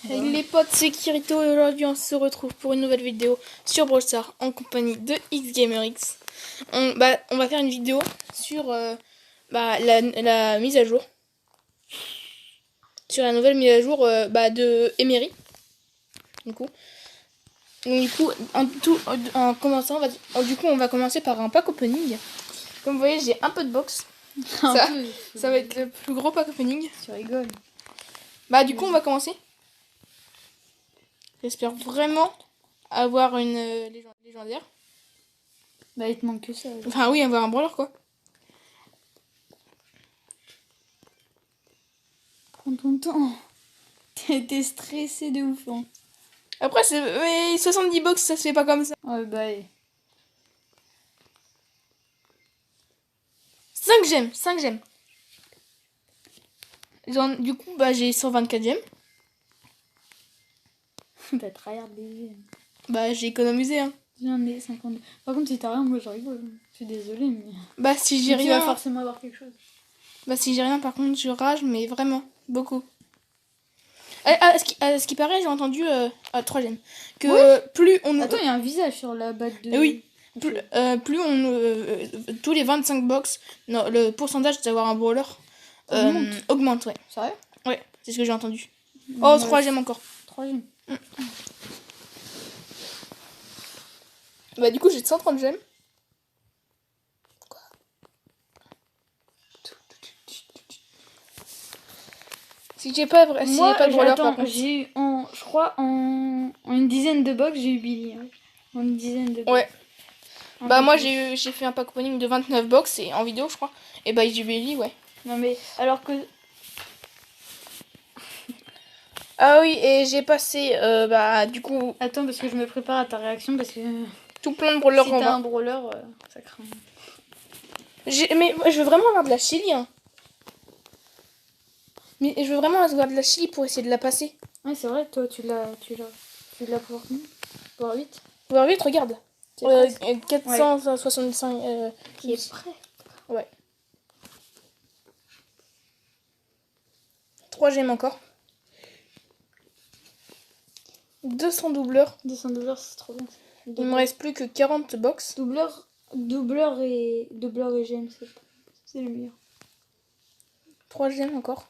Hey les potes, c'est Kirito et aujourd'hui on se retrouve pour une nouvelle vidéo sur Brawl Stars en compagnie de XGamerX. On va faire une vidéo sur la mise à jour. Sur la nouvelle mise à jour de Emery. Du coup, en commençant, on va commencer par un pack opening. Comme vous voyez, j'ai un peu de box. Ça va être le plus gros pack opening. Tu rigoles. Du coup, on va commencer. J'espère vraiment avoir une légendaire. Bah, il te manque que ça. Enfin, oui, avoir un brawler, quoi. Prends ton temps. T'es stressé de ouf, hein. Après, mais 70 box, ça se fait pas comme ça. Ouais, bah, 5 gemmes, 5 gemmes. Du coup, j'ai 124 gemmes. t'as tryhard les J'ai économisé, hein. J'en ai 52. Par contre, si t'as rien, moi, je rigole. Je suis désolée, mais... Si j'ai tu rien... vas forcément avoir quelque chose. Si j'ai rien, par contre, je rage, mais vraiment, beaucoup. À ce qui paraît, j'ai entendu... 3 gemmes. Que ouais. plus on... Attends, il y a un visage sur la bague de... oui. Plus on... tous les 25 box, non, le pourcentage d'avoir un brawler augmente, ouais. Sérieux? Ouais, c'est ce que j'ai entendu. Oh, 3 gemmes encore. 3 gemmes. Du coup, j'ai 130 gemmes. Quoi? Si j'ai pas, Moi, si j'ai pas de brawler, attends, par contre. j'ai eu, je crois, en une dizaine de box, j'ai eu Billy. Ouais. En une dizaine de box. Ouais. Moi, j'ai fait un pack opening de 29 box et en vidéo, je crois. Et j'ai eu Billy, ouais. Non, mais alors que... Ah oui, et j'ai passé, du coup... Attends, parce que je me prépare à ta réaction, parce que... tout plein de brawlers. Si t'as un brawler, ça craint. Mais je veux vraiment avoir de la chili, hein. Mais je veux vraiment avoir de la chili pour essayer de la passer. Ouais, c'est vrai, toi, tu l'as pour combien? Pour 8? Pour 8, regarde. 465 qui est prêt. Ouais. 3 gemmes encore. 200 doubleurs. 200 doubleurs, c'est trop bien. Il me reste plus que 40 box. Doubleur et gemme, c'est le meilleur. 3 gemmes encore.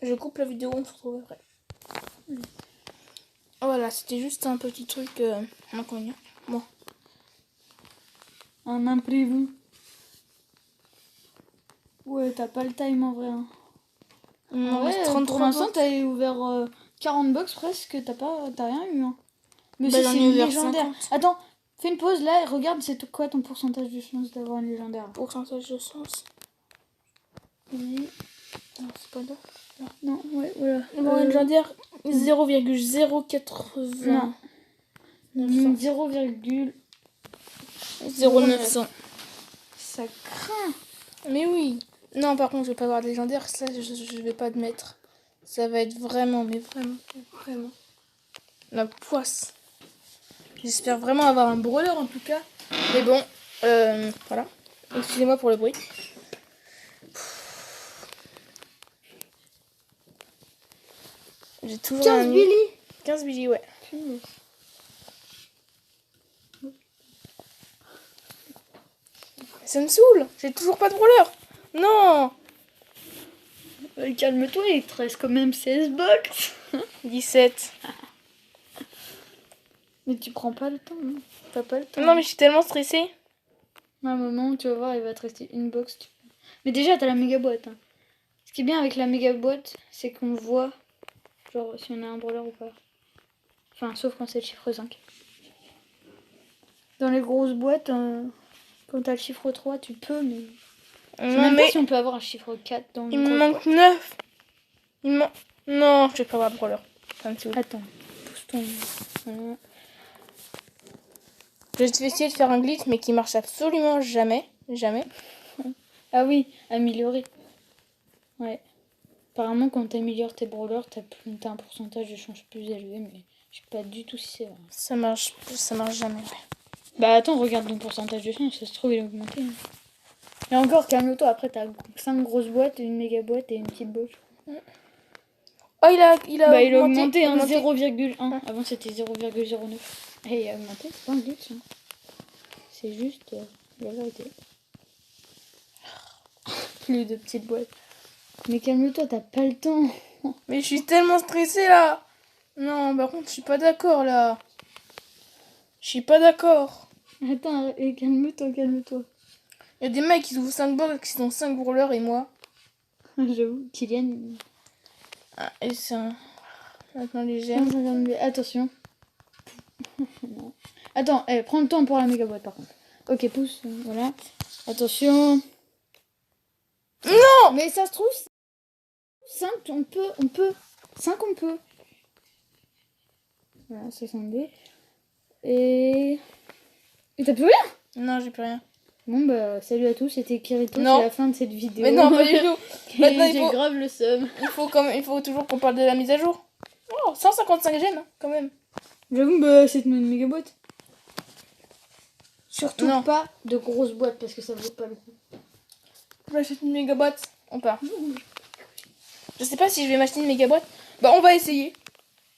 Je coupe la vidéo, on se retrouve après. Voilà, c'était juste un petit truc inconvénient. Bon. Un imprévu. Ouais, t'as pas le time en vrai. Hein. Ouais, 33 pour l'instant, t'as ouvert 40 box presque, t'as rien eu. Hein. Mais c'est une légendaire. 50. Attends, fais une pause là et regarde c'est quoi ton pourcentage de chance d'avoir une légendaire. Pourcentage de chance. Oui. Non, c'est pas là. Non, ouais, voilà. Une légendaire 0,080. Non. 0,0900. Ça craint. Mais oui. Non, par contre, je vais pas avoir de légendaire. Ça, je vais pas admettre. Ça va être vraiment, mais vraiment la poisse. J'espère vraiment avoir un brawler en tout cas. Mais bon, voilà. Excusez-moi pour le bruit. J'ai toujours 15 Billy. 15 Billy, ouais. Ça me saoule. J'ai toujours pas de brawler. Non. Calme-toi, il te reste quand même 16 box. 17. Mais tu prends pas le temps, non? T'as pas le temps. Non, mais je suis tellement stressée. À un moment, tu vas voir, il va te rester une box. Mais déjà, t'as la méga boîte. Hein. Ce qui est bien avec la méga boîte, c'est qu'on voit genre si on a un brawler ou pas. Enfin, sauf quand c'est le chiffre 5. Dans les grosses boîtes, quand t'as le chiffre 3, tu peux, mais... Je sais même pas si on peut avoir un chiffre 4 dans il me manque 9. Non, je vais pas avoir de brawler. Attends, pousse ton... Je vais essayer de faire un glitch, mais qui marche absolument jamais. Jamais. Ah oui, améliorer. Ouais. Apparemment, quand t'améliores tes brawlers, t'as un pourcentage de chance plus élevé, mais je sais pas du tout si c'est vrai. Ça marche jamais, ouais. Bah attends, regarde ton pourcentage de chance, ça se trouve il est augmenté. Hein. Et encore, calme-toi, après t'as 5 grosses boîtes, une méga boîte et une petite boîte. Oh, il a Bah, il a augmenté, hein, augmenté. 0,1. Ouais. Avant, c'était 0,09. Et il a augmenté, c'est pas un glitch. Hein. C'est juste la vérité. Plus de petites boîtes. Mais calme-toi, t'as pas le temps. Mais je suis tellement stressée là. Non, par contre, je suis pas d'accord là. Je suis pas d'accord. Attends, et calme-toi, calme-toi. Il y a des mecs qui ouvrent 5 box, qui ont 5 brawlers et moi. J'avoue, Kylian. Ah, et c'est un... Maintenant les gemmes. 152. Attention. Non. Attends, prends le temps pour la méga boîte par contre. Ok, pousse, voilà. Attention. Non. Mais ça se trouve, 5, on peut. 5, on peut. Voilà, 62. Et t'as plus rien? Non, j'ai plus rien. Bon bah, salut à tous, c'était Kirito, Non. c'est la fin de cette vidéo. Mais non, pas du tout. Maintenant, J'ai grave le seum. il faut toujours qu'on parle de la mise à jour. Oh, 155 gemmes, hein, quand même. J'avoue, bah, c'est une méga boîte. Surtout Non. pas de grosses boîtes parce que ça vaut pas le coup. J'achète une méga boîte. On part. Je sais pas si je vais m'acheter une méga boîte. Bah, on va essayer.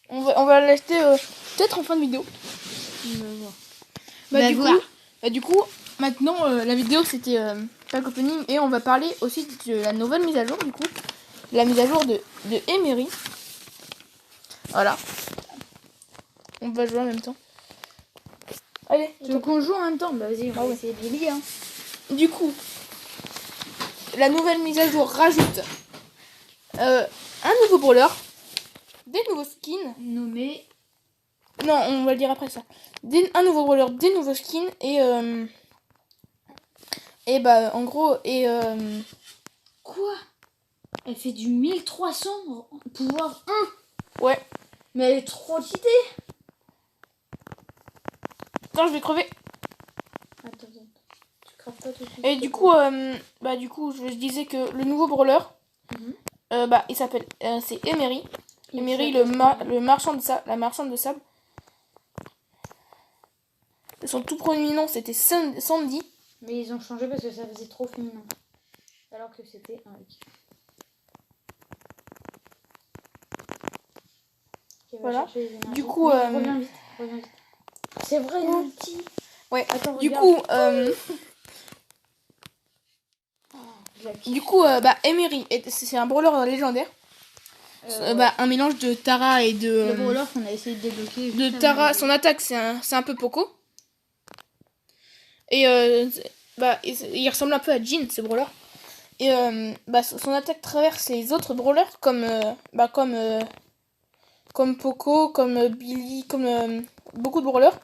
On va l'acheter peut-être en fin de vidéo. Du coup, maintenant, la vidéo c'était pack opening et on va parler aussi de la nouvelle mise à jour du coup. La mise à jour de Emery. Voilà. On va jouer en même temps. Allez, Tu veux qu'on joue en même temps? Bah vas-y, on va ouais. essayer de Lily, hein. Du coup, la nouvelle mise à jour rajoute un nouveau brawler, des nouveaux skins. Nommé. Non, on va le dire après ça. Un nouveau brawler, des nouveaux skins et bah en gros Quoi? Elle fait du 1300 pouvoir 1. ouais. Mais elle est trop cheatée. Attends, je vais crever. Attends. Tu craves pas tout de suite. Et du coup, je disais que le nouveau brawler, il s'appelle, c'est Emery. Emery, le marchand de sable, la marchande de sable. Son tout premier nom, c'était Sandy. Mais ils ont changé parce que ça faisait trop féminin. Alors que c'était un mec. Voilà. Du coup, reviens vite. C'est vrai, l'ulti. Ouais. Attends, Du regarde. coup, Emery, c'est un brawler légendaire. Un mélange de Tara et de. Le brawler qu'on a essayé de débloquer. De Tara, son attaque, c'est un peu Poco. Et il ressemble un peu à Jean, ce brawler. Et son attaque traverse les autres brawlers comme Poco, comme Billy, comme beaucoup de brawlers.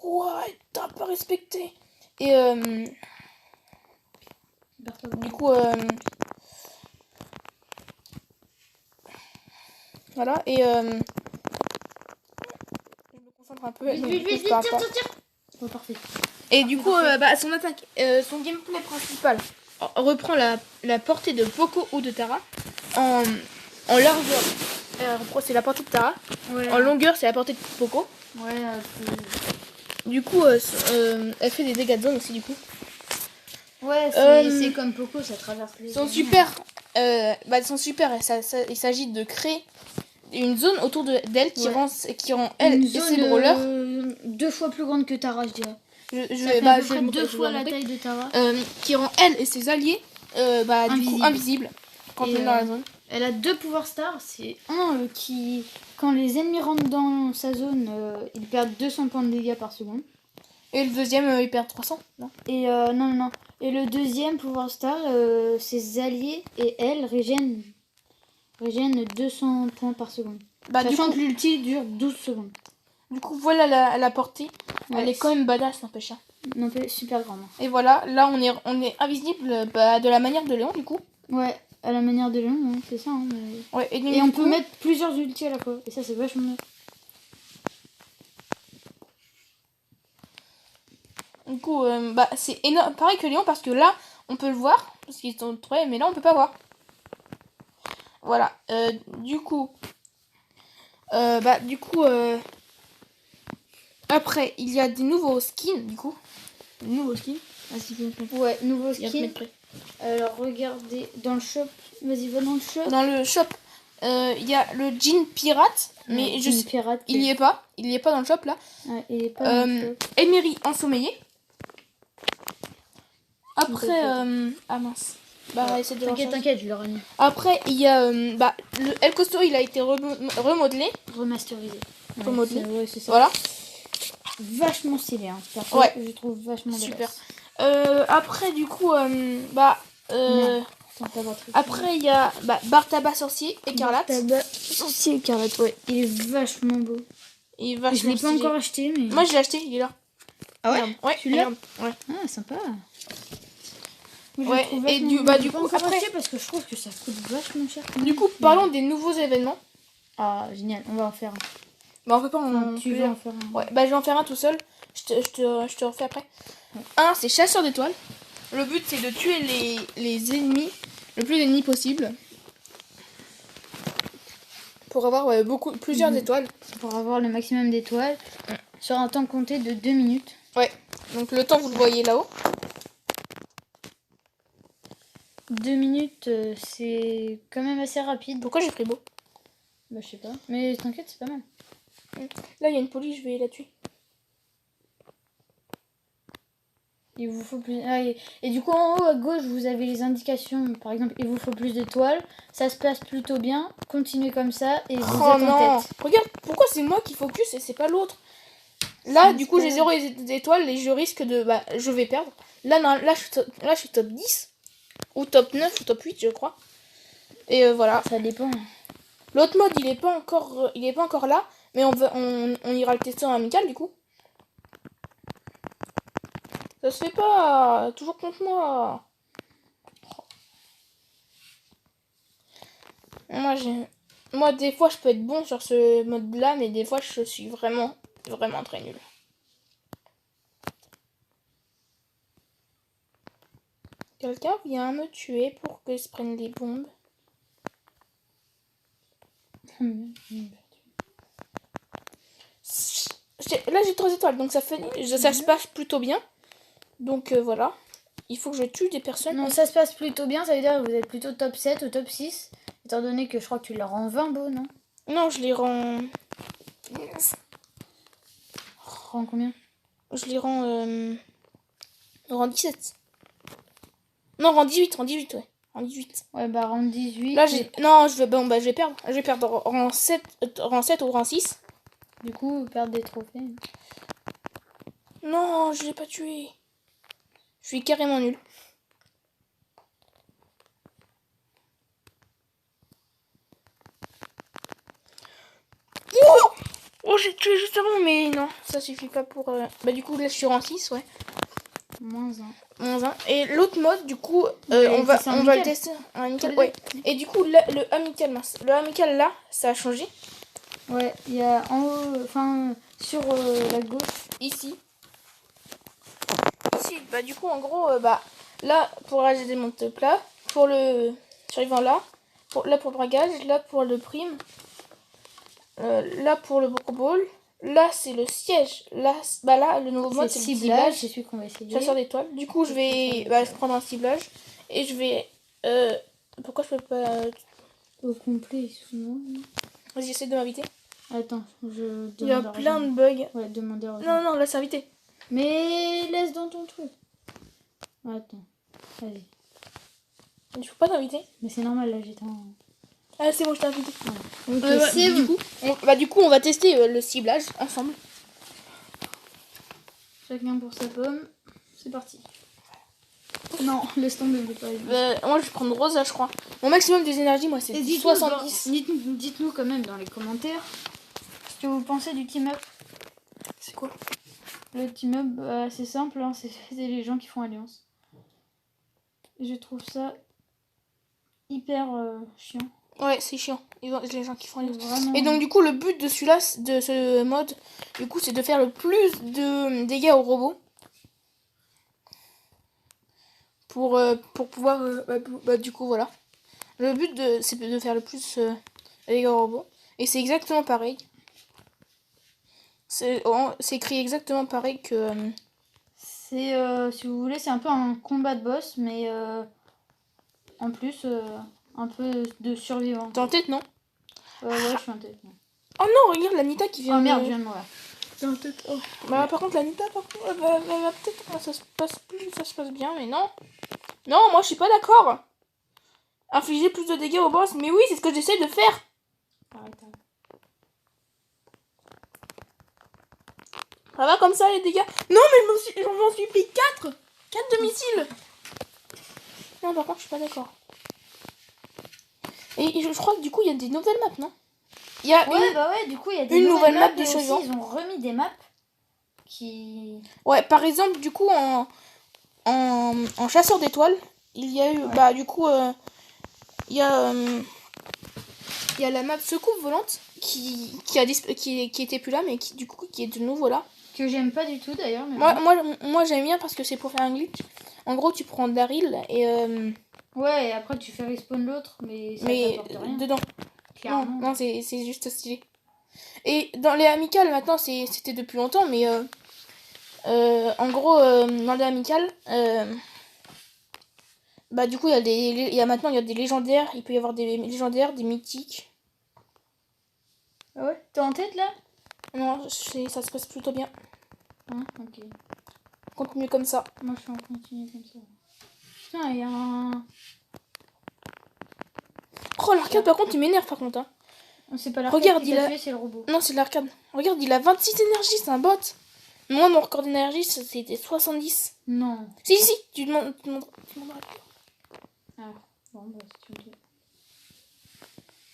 Ouais, t'as pas respecté. Et du coup, voilà. Et je me concentre un peu. Vite, tire. Oh, parfait. Et du coup, son attaque, son gameplay principal reprend la portée de Poco ou de Tara en largeur. C'est la portée de Tara. Ouais. En longueur, c'est la portée de Poco. Ouais. Du coup, elle fait des dégâts de zone aussi, du coup. Ouais, c'est comme Poco, ça traverse les zones. Son super, il s'agit de créer une zone autour d'elle qui rend elle et ses brawlers 2 fois plus grande que Tara, je dirais. Je vais 2 fois la taille de Tara. Qui rend elle et ses alliés invisibles quand on est dans la zone. Elle a 2 pouvoirs stars. C'est un qui, quand les ennemis rentrent dans sa zone, ils perdent 200 points de dégâts par seconde. Et le deuxième, il perd 300, non? Et non. Et le deuxième pouvoir star, ses alliés et elle régènent 200 points par seconde. Sachant que l'ulti dure 12 secondes. Du coup, voilà la portée. Ouais, elle est quand même badass, n'empêche. Non, super grande. Et voilà, là on est invisible de la manière de Léon, du coup. Ouais, à la manière de Léon, hein, c'est ça. Hein, mais... ouais, et on peut mettre plusieurs ultis à la fois. Et ça, c'est vachement bien. Du coup, c'est énorme, pareil que Léon, parce que là, on peut le voir, parce qu'ils sont très, mais là, on peut pas voir. Voilà, du coup, après, il y a des nouveaux skins, du coup. Des nouveaux skins. s'il vous plaît. Ouais, nouveau Il y a skin. mettre prêt. Alors regardez dans le shop. Vas-y, va dans le shop. Dans le shop, il y a le jean pirate, mais je sais, pirate. il y est pas dans le shop là. Ouais, il est pas dans le shop. Emery ensommeillé. Après, ah mince. Bah, essaie de T'inquiète, je l'aurais mis. Après, il y a le El Costo, il a été remodelé. Remasterisé. Remodelé. Ouais, c'est ça. Voilà. Vachement stylé, hein. Perso, Ouais. je trouve vachement Super. badass. Après, du coup, après, il y a Bartaba sorcier écarlate. Bartaba sorcier écarlate, ouais. Il est vachement beau. Il est vachement Je l'ai pas stylé. encore acheté, mais. Moi, je l'ai acheté, il est là. Ah ouais? Regarde. Ouais, Celui-là? regarde. Ouais. Ah, sympa. Ouais, et du coup, après. Parce que je trouve que ça coûte vachement cher. Du coup, parlons des nouveaux événements. Ah, génial, on va en faire un. Bah, on peut pas en. Tu veux en faire un? Ouais, bah, je vais en faire un tout seul. Je te refais après. Ouais. Un, c'est chasseur d'étoiles. Le but, c'est de tuer les ennemis, le plus d'ennemis possible. Pour avoir plusieurs étoiles. Pour avoir le maximum d'étoiles. Sur un temps compté de 2 minutes. Ouais, donc le temps, vous le voyez là-haut. 2 minutes, c'est quand même assez rapide. Pourquoi j'ai pris beau? Bah, je sais pas. Mais t'inquiète, c'est pas mal. Là, il y a une police, je vais la tuer. Il vous faut plus. Ah, et du coup, en haut à gauche, vous avez les indications. Par exemple, il vous faut plus d'étoiles. Ça se passe plutôt bien. Continuez comme ça et vous êtes en tête. Regarde, pourquoi c'est moi qui focus et c'est pas l'autre? Là, du coup, j'ai 0 étoiles et je risque de. Je vais perdre. Là, non, là, je suis top 10. Ou top 9 ou top 8, je crois. Et voilà. Ça dépend. L'autre mode, il est pas encore là. Mais on ira le tester en amical, du coup. Ça se fait pas toujours contre moi. Moi, des fois, je peux être bon sur ce mode-là, mais des fois, je suis vraiment, vraiment très nul. Quelqu'un vient me tuer pour que je prenne des bombes. Là, j'ai 3 étoiles, donc ça se passe plutôt bien. Donc voilà. Il faut que je tue des personnes. Non, ça se passe plutôt bien. Ça veut dire que vous êtes plutôt top 7 ou top 6. Étant donné que je crois que tu les rends 20 beaux, non? Non, je les rends... Rends combien? Je les rends 17. Non, rend 18, ouais. Rend 18. Ouais, bah rend 18. Là, non, je vais perdre. Je vais perdre rang 7 ou rang 6. Du coup, vous perdez des trophées. Non, je l'ai pas tué. Je suis carrément nul. Oh, j'ai tué juste avant, mais non, ça suffit pas pour... du coup, là, je suis rang 6, ouais. -1. -1. Et l'autre mode, du coup, on va le tester en amical. Ouais. Et du coup, le amical, mince. Le amical, là, ça a changé. Ouais, il y a en haut, enfin, sur la gauche. Ici, du coup, en gros, là, pour rager des montes plats, pour le survivant là, là pour le bragage, là pour le prime, là pour le ball, là c'est le siège, là, le nouveau mode c'est le ciblage. C'est celui qu'on va essayer. Chasseur d'étoiles. Du coup, je vais prendre un ciblage et je vais. Pourquoi je peux pas. Au complet, souvent. Vas-y, essaie de m'inviter. Attends, je. Il y a plein de bugs. Ouais, demander. Non, laisse inviter. Mais laisse dans ton truc. Attends, vas-y. Il faut pas t'inviter. Mais c'est normal, là j'étais en. Ah, c'est bon, je t'ai invité. Ouais. Ok, c'est bon. Du coup, on va tester le ciblage ensemble. Chacun pour sa pomme. C'est parti. Non, laisse tomber, je vais pas aller. Moi, je vais prendre Rosa, je crois. Mon maximum des énergies, moi, c'est 70. Dites-nous quand même dans les commentaires ce que vous pensez du team-up. C'est quoi? Le team-up, c'est simple, hein, c'est les gens qui font alliance. Et je trouve ça hyper chiant. Ouais, c'est chiant. Les gens qui font alliance. Vraiment... Et donc, du coup, le but de celui-là, de ce mode, du coup, c'est de faire le plus de dégâts aux robots. Pour pouvoir... du coup, voilà. Le but, c'est de faire le plus de dégâts aux robots. Et c'est exactement pareil. C'est écrit exactement pareil que... C'est, si vous voulez, c'est un peu un combat de boss, mais en plus, un peu de survivant. T'es en tête, non? Ouais, je suis en tête. Oh non, regarde l'Anita qui vient. Oh merde, je viens de mourir. T'es en tête. Oh. Bah, par contre, l'Anita, par contre, elle va peut-être. Ça se passe bien, mais non. Non, moi, je suis pas d'accord. Infliger plus de dégâts au boss, mais oui, c'est ce que j'essaie de faire. Arrête. Ça va comme ça, les dégâts? Non, mais je m'en suis pris 4 de missiles. Non, par contre, je suis pas d'accord. Et je crois que du coup, il y a des nouvelles maps, non? Il y a Du coup, il y a des une nouvelle map de et aussi, survivants. ils ont remis des maps qui... Ouais, par exemple, du coup, en chasseur d'étoiles, il y a eu, bah, du coup, il y a la map secoupe volante qui était plus là, mais qui, du coup, qui est de nouveau là. Que j'aime pas du tout, d'ailleurs. Mais Moi j'aime bien parce que c'est pour faire un glitch. En gros, tu prends Daryl et... ouais, et après, tu fais respawn l'autre, mais ça t'apporte rien. dedans. Clairement. Non, c'est juste stylé. Et dans les amicales, maintenant, c'était depuis longtemps, mais... en gros, dans les amicales... bah, du coup, maintenant, il y a des légendaires. Il peut y avoir des légendaires, des mythiques. Ah ouais? T'es en tête, là? Non, ça se passe plutôt bien. Ok. Continue comme ça. Moi, je suis en continu comme ça. Putain, il y a un... Oh, l'arcade, par contre, il m'énerve, par contre. Hein. C'est pas l'arcade Regarde, qui t'a tué, c'est le robot. Non, c'est l'arcade. Regarde, il a 26 énergies, c'est un bot. Moi, mon record d'énergie, c'était 70. Non. Si, tu demanderas. Ah, bon, bah, si tu me dis.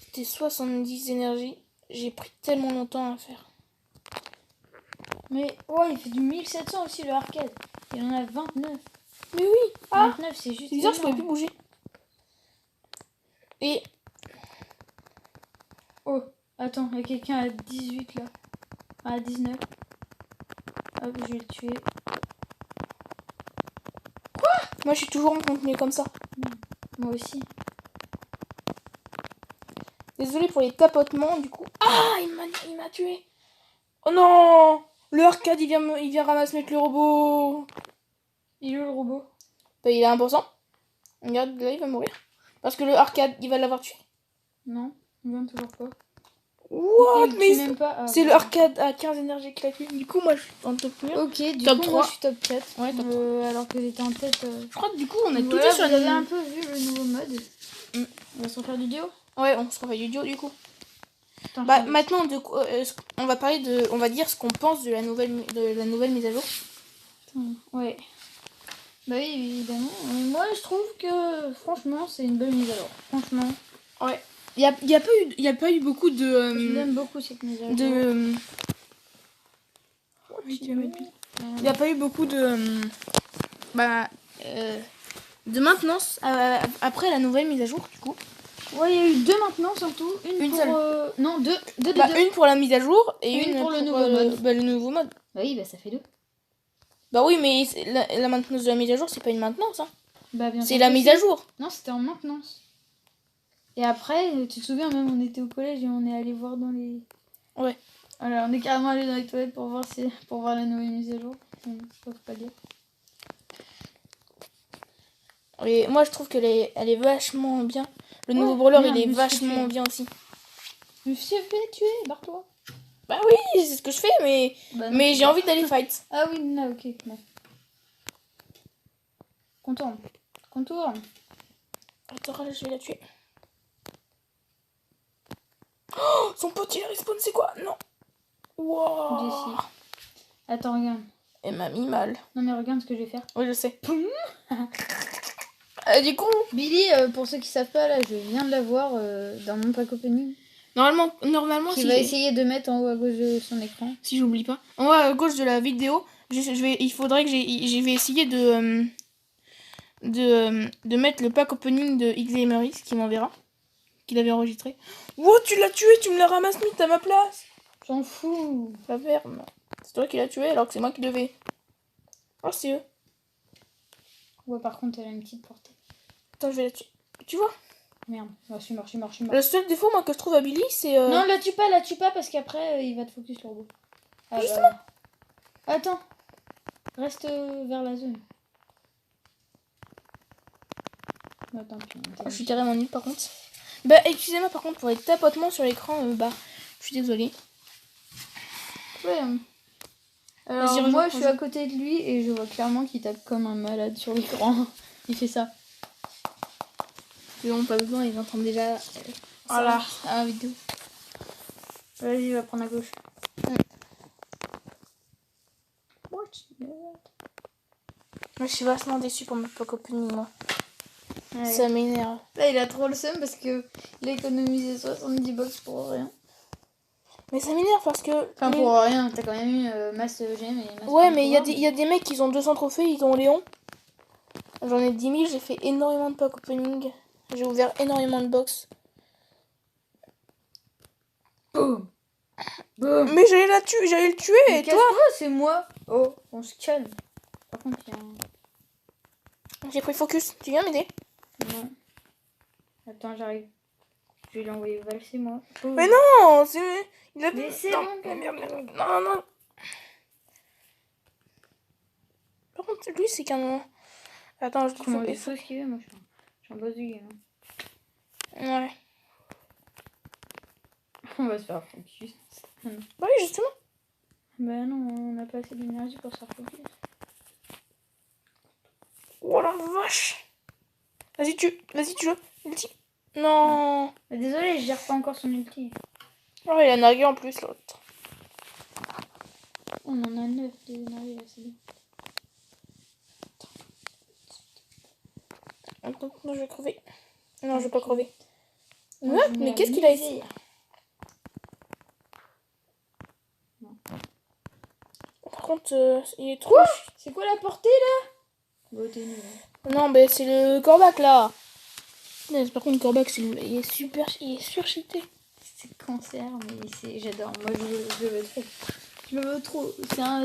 C'était 70 énergies. J'ai pris tellement longtemps à faire. Mais, ouais, il fait du 1700 aussi, le arcade. Il en a 29. Mais oui. 29, c'est juste... C'est bizarre, je pouvais plus bouger. Et... Oh, attends, il y a quelqu'un à 18, là. À 19. Hop, je vais le tuer. Moi, je suis toujours en contenu comme ça. Moi aussi. Désolée pour les tapotements, du coup. Ah, il m'a tué. Oh non. Le arcade, il vient ramasser avec le robot. Il est où, le robot? Bah, il a 1%. Regarde, là, il va mourir. Parce que le arcade, il va l'avoir tué. Non, il vient toujours pas. What? Mais même pas. c'est le arcade à 15 énergies claquées. Du coup, moi, je suis en top 1. Ok, du top coup, 3. moi, je suis top 4. Ouais, top 3. Alors que j'étais en tête... Je crois que du coup, on a tout voilà, dit sur vous avez un peu vu le nouveau mode. On va se refaire du duo. Ouais, on se refait du duo, du coup. Putain, Bah, maintenant, on va parler de... On va dire ce qu'on pense de la nouvelle mise à jour. Ouais. Bah oui, évidemment. Moi, je trouve que, franchement, c'est une bonne mise à jour. Franchement. Ouais. Il y a pas eu beaucoup de... Je l'aime beaucoup, cette mise à jour. Il n'y a pas eu beaucoup de... de maintenance après la nouvelle mise à jour, du coup. Ouais, il y a eu 2 maintenant, surtout. Une pour... Non, deux. Une pour la mise à jour et une pour le nouveau mode. Le nouveau mode. Bah oui, bah ça fait 2. Bah oui, mais la maintenance de la mise à jour, c'est pas une maintenance. Hein. Bah bien c'est la mise à jour. Non, c'était en maintenance. Et après, tu te souviens, même on était au collège et on est allé voir dans les... Ouais. Alors, on est carrément allé dans les toilettes pour voir la nouvelle mise à jour. Je peux pas dire. Et moi, je trouve qu'elle est vachement bien. Le nouveau brawler, il est vachement bien aussi. Je me suis fait tuer, barre-toi. Bah oui, c'est ce que je fais, mais j'ai envie d'aller fight. Ah oui, non, ok. Non. Contourne. Attends, là, je vais la tuer. Oh, son petit respawn, c'est quoi? Non. Wow. Jessie. Attends, regarde. Elle m'a mis mal. Non, mais regarde ce que je vais faire. Oui, je sais. Du coup, Billy, pour ceux qui savent pas, là, je viens de la voir dans mon pack opening. Normalement, il va essayer de mettre en haut à gauche de son écran. Si j'oublie pas. En haut à gauche de la vidéo, il faudrait que je vais essayer de mettre le pack opening de XGameris qui m'enverra. Qu'il avait enregistré. Wow, tu l'as tué, tu me l'as ramassé, t'as ma place. J'en fous. La ferme. C'est toi qui l'as tué alors que c'est moi qui devais. Oh, c'est eux. Ouais, par contre, elle a une petite portée. Attends, je vais la tuer. Tu vois? Merde, je suis mort. Le seul défaut, moi, que je trouve à Billy, c'est... Non, la tue pas, parce qu'après, il va te focus le robot. Ah, justement. bah, attends. Reste vers la zone. Bah, tant pis. Je suis carrément nulle par contre. Bah, excusez-moi par contre pour les tapotements sur l'écran. Bah, je suis désolée. Ouais. Alors, Vas-y, moi, rejoins, je suis à côté de lui et je vois clairement qu'il tape comme un malade sur l'écran. Il fait ça. Non, pas besoin, ils entendent déjà. Voilà. Ah, vidéo. Vas-y, il va prendre à gauche. Moi, je suis vachement déçue pour ma pack opening, moi. Ouais. Ça m'énerve. Là, il a trop le seum parce que il a économisé 70 box pour rien. Mais ça m'énerve parce que. Enfin, pour rien, t'as quand même eu masse GM et masse. Ouais, mais il y a des mecs qui ont 200 trophées, ils ont Léon. J'en ai 10 000, j'ai fait énormément de pack opening. J'ai ouvert énormément de box. Boum. Boum. Mais j'allais le tuer, Mais et toi casse-toi, c'est moi. Oh, on se calme. Par contre, il y a un... J'ai pris focus, tu viens m'aider? Non. Attends, j'arrive. Je vais lui envoyer valser, moi. Boum. Mais non, c'est... Il a... Mais c'est non, bon, mais merde, non, non. Par contre, lui, c'est qu'un... Attends, je Comment trouve... il faut esquiver, moi, je suis en base du game. Ouais. On va se faire focus. Bah oui, justement. Bah non, on n'a pas assez d'énergie pour se faire focus. Oh la vache. Vas-y, tu ulti. Non. Bah, désolé, je gère pas encore son ulti. Oh, il a nargué en plus, l'autre. On en a 9 des énergies là, c'est bien. Attends, non, je vais crever. Non, je vais pas crever. Moi, Ouais, je mets mais à qu'est-ce qu'il a ici? misère. Par contre, il est trop... C'est quoi la portée là? Bah t'es nul. Non, mais c'est le Corbac, là. Mais par contre, Corbac, il est super... Il est surcheaté. C'est cancer, mais j'adore. Moi je le veux trop. Je le veux trop.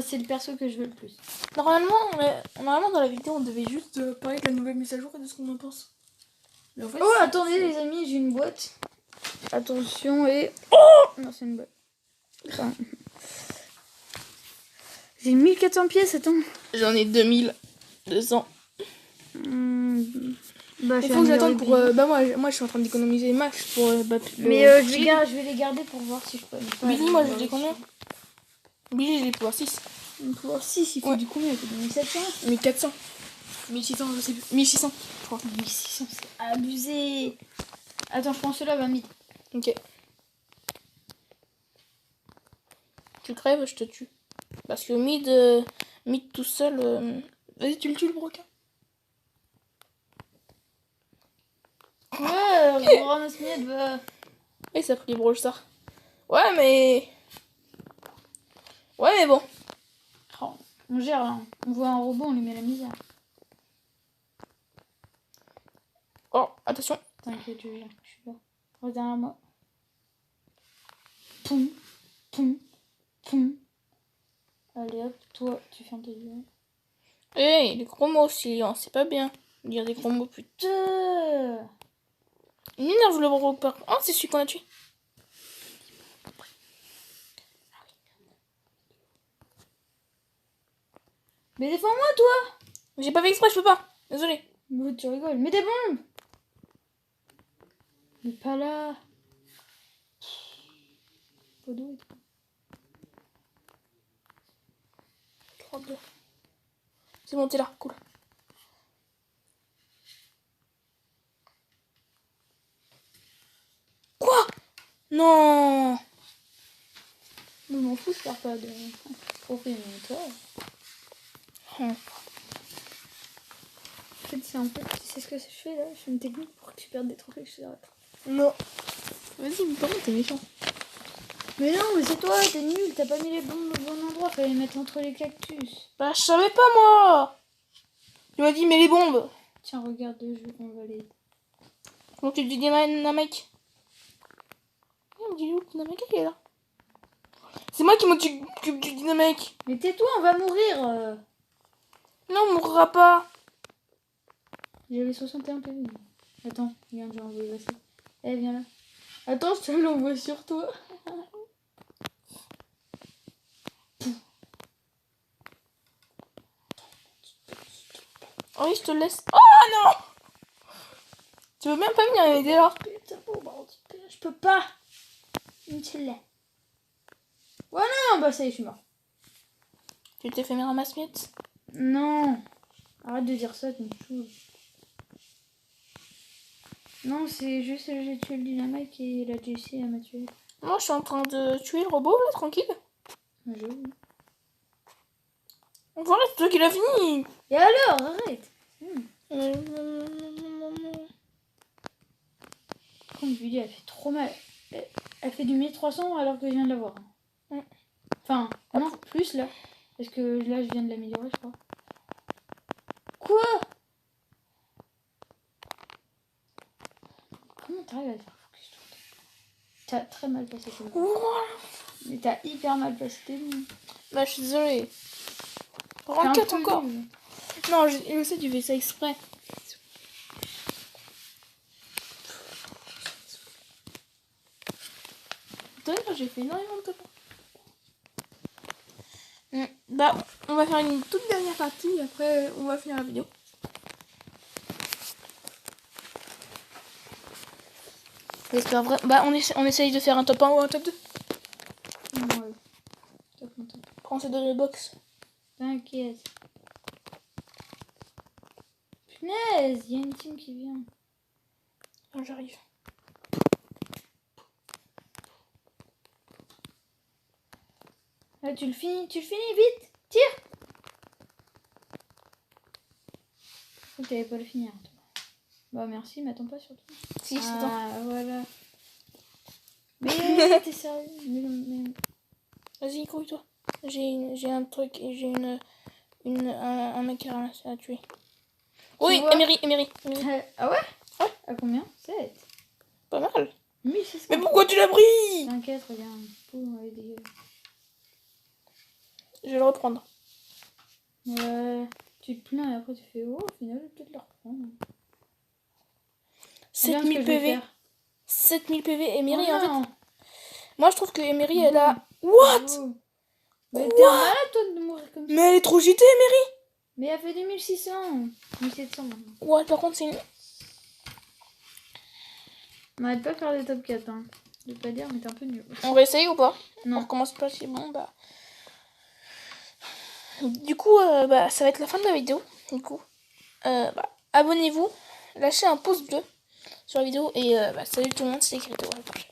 C'est le perso que je veux le plus. Normalement, dans la vidéo, on devait juste parler de la nouvelle mise à jour et de ce qu'on en pense. Mais en fait, Oh attendez les amis, j'ai une boîte. Attention et... Oh non, c'est une boîte. Enfin... J'ai 1400 pièces, attends. J'en ai 2200. Bah, Il faut que j'attende pour... bah moi, je suis en train d'économiser max pour... mais je vais les garder pour voir si je peux... Billy, moi, j'ai combien? Billy, j'ai pouvoir 6. Pouvoir 6, il faut du combien? Il faut du 1700? 1400. 1600, je sais plus. 1600, je crois. 1600, c'est abusé. Attends, je prends cela, va mid. Ok. Tu crèves, je te tue. Parce que mid tout seul... Vas-y, tu le tues, le broquin. Ouais, ramasse miette, va. Et ça a pris les Brawl Stars. Ouais, mais bon. Oh, on gère là. On voit un robot, on lui met la misère. Oh, attention. T'inquiète, je gère. Je suis là. Reste derrière moi. Poum, poum, poum. Allez hop, toi, tu fermes tes yeux. Les gros mots aussi, hein, c'est pas bien. Dire des gros mots, putain. Il m'énerve le gros par. Oh, c'est celui qu'on a tué. Mais défends-moi, toi. J'ai pas fait exprès, je peux pas. Désolé. Mais tu rigoles. Mets des bombes. Mais pas là. Podo. 32. C'est bon, t'es là, cool. Quoi? Non. Je m'en fous, je perds pas de trophée, mais toi. Hum. En fait, c'est un peu. Tu sais ce que je fais là? Je fais une technique pour que tu perdes des trophées, je sais pas. Non. Vas-y, mais par contre, t'es méchant. Mais non, mais c'est toi, t'es nul, t'as pas mis les bombes au bon endroit, fallait les mettre entre les cactus. Bah, je savais pas, moi. Tu m'as dit, mets les bombes. Tiens, regarde, je on va les. Donc, tu dis Dynamite. On dit où Dynamite, il est là. C'est moi qui m'occupe du Dynamite. Mais tais-toi, on va mourir. Non, on mourra pas. J'avais 61 PV. Attends, regarde, je vais envoyer ça. Eh, viens là. Attends, je te l'envoie sur toi. je te laisse. Oh non! Tu veux même pas venir m'aider là? Je peux pas. Inutile. Ouais, non, bah ça y est, je suis mort. Tu t'es fait mes ramasse-miettes? Non. Arrête de dire ça, tu me saoules. Non, c'est juste j'ai tué le dynamite et la Jessie elle m'a tué. Moi, je suis en train de tuer le robot là, tranquille. J'avoue. Voilà, c'est toi qui l'as fini. Et alors, arrête. Comme je lui dis, elle fait trop mal. Elle fait du 1300 alors que je viens de l'avoir. Enfin, non, plus là. Parce que là, je viens de l'améliorer, je crois. Quoi? Comment t'arrives à faire focus tout le temps? T'as très mal passé tes mots. Mais t'as hyper mal passé tes mots. Bah, je suis désolée. Ranquette encore. Non, je sais, tu fais ça exprès. D'ailleurs, j'ai fait énormément de top. Bah, on va faire une toute dernière partie et après, on va finir la vidéo. J'espère vraiment. Bah, on essaye de faire un top 1 ou un top 2. Ouais. Top. Prends ces deux box. T'inquiète. Punaise, il y a une team qui vient. Ah, j'arrive. Là, tu le finis vite. Tire. Je crois que t'allais pas le finir. Toi. Bah merci, m'attends pas surtout. Si, c'est ça. Ah voilà. Mais t'es sérieux? Mais... Vas-y, grouille-toi. J'ai un truc et j'ai un mec à tuer. Oui, vois Emery. Ah ouais? Ouais. À combien? 7. Pas mal. 1600. Mais pourquoi tu l'as pris? T'inquiète, regarde. Je vais le reprendre. Ouais. Tu te plains et après tu fais oh, au final, je vais peut-être le reprendre. 7000 PV. 7000 PV. Emery, en fait. Moi, je trouve que Emery, elle a. What? Oh. Mais t'es un malade, toi, de mourir comme ça. Mais elle est trop cheatée, Emery. Mais elle fait 2600. 1700 maintenant. Ouais, par contre, c'est une. On n'arrête pas de faire des top 4. Hein. Je vais pas dire, mais t'es un peu nul. On va essayer ou pas? Non. On recommence pas si bon, bah. Du coup, bah, ça va être la fin de la vidéo. Du coup, bah, abonnez-vous, lâchez un pouce bleu sur la vidéo et bah, salut tout le monde, c'était Crito. À la prochaine.